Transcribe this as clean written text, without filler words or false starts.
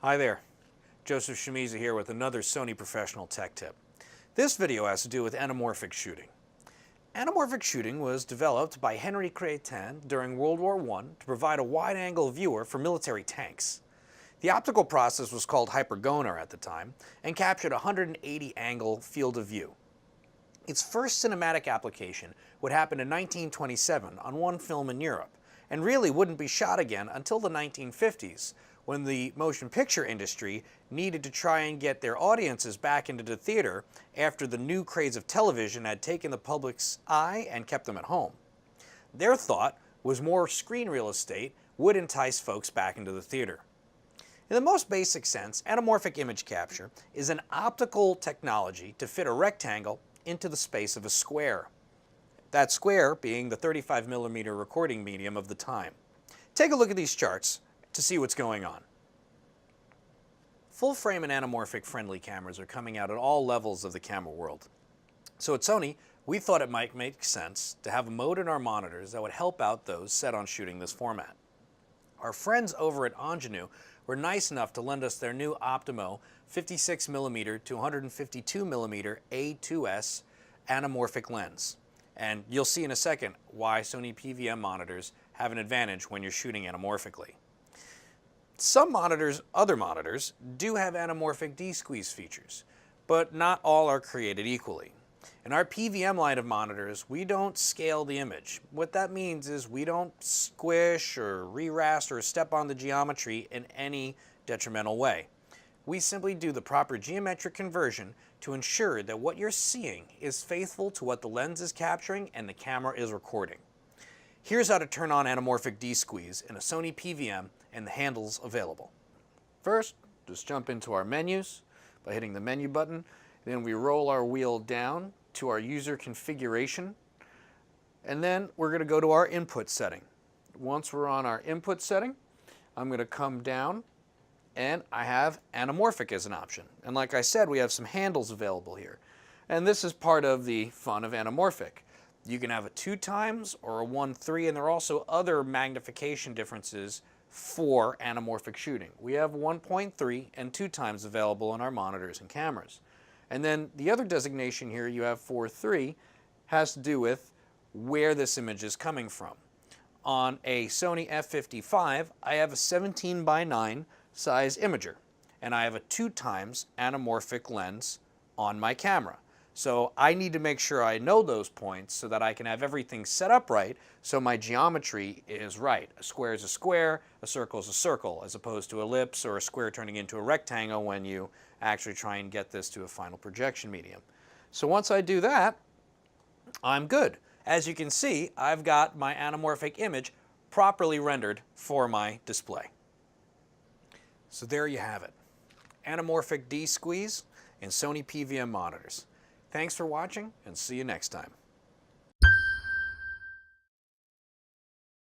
Hi there, Joseph Shimiza here with another Sony professional tech tip. This video has to do with anamorphic shooting. Anamorphic shooting was developed by Henry Crétin during World War I to provide a wide-angle viewer for military tanks. The optical process was called hypergoner at the time and captured a 180-angle field of view. Its first cinematic application would happen in 1927 on one film in Europe, and really wouldn't be shot again until the 1950s, when the motion picture industry needed to try and get their audiences back into the theater after the new craze of television had taken the public's eye and kept them at home. Their thought was more screen real estate would entice folks back into the theater. In the most basic sense, anamorphic image capture is an optical technology to fit a rectangle into the space of a square. That square being the 35mm recording medium of the time. Take a look at these charts to see what's going on. Full frame and anamorphic friendly cameras are coming out at all levels of the camera world. So at Sony, we thought it might make sense to have a mode in our monitors that would help out those set on shooting this format. Our friends over at Ingenue were nice enough to lend us their new Optimo 56mm to 152mm A2S anamorphic lens. And you'll see in a second why Sony PVM monitors have an advantage when you're shooting anamorphically. Some monitors, other monitors, do have anamorphic D-squeeze features, but not all are created equally. In our PVM line of monitors, we don't scale the image. What that means is we don't squish or re-raster or step on the geometry in any detrimental way. We simply do the proper geometric conversion to ensure that what you're seeing is faithful to what the lens is capturing and the camera is recording. Here's how to turn on anamorphic D-squeeze in a Sony PVM and the handles available. First, just jump into our menus by hitting the menu button. Then we roll our wheel down to our user configuration. And then we're going to go to our input setting. Once we're on our input setting, I'm going to come down and I have anamorphic as an option. And like I said, we have some handles available here. And this is part of the fun of anamorphic. You can have a 2x or a 1:3, and there are also other magnification differences for anamorphic shooting. We have 1.3 and 2x available in our monitors and cameras. And then the other designation here you have 4:3 has to do with where this image is coming from. On a Sony f55, I have a 17:9 size imager, and I have a 2x anamorphic lens on my camera. So I need to make sure I know those points so that I can have everything set up right so my geometry is right. A square is a square, a circle is a circle, as opposed to ellipse or a square turning into a rectangle when you actually try and get this to a final projection medium. So once I do that, I'm good. As you can see, I've got my anamorphic image properly rendered for my display. So there you have it. Anamorphic D-squeeze in Sony PVM monitors. Thanks for watching, and see you next time.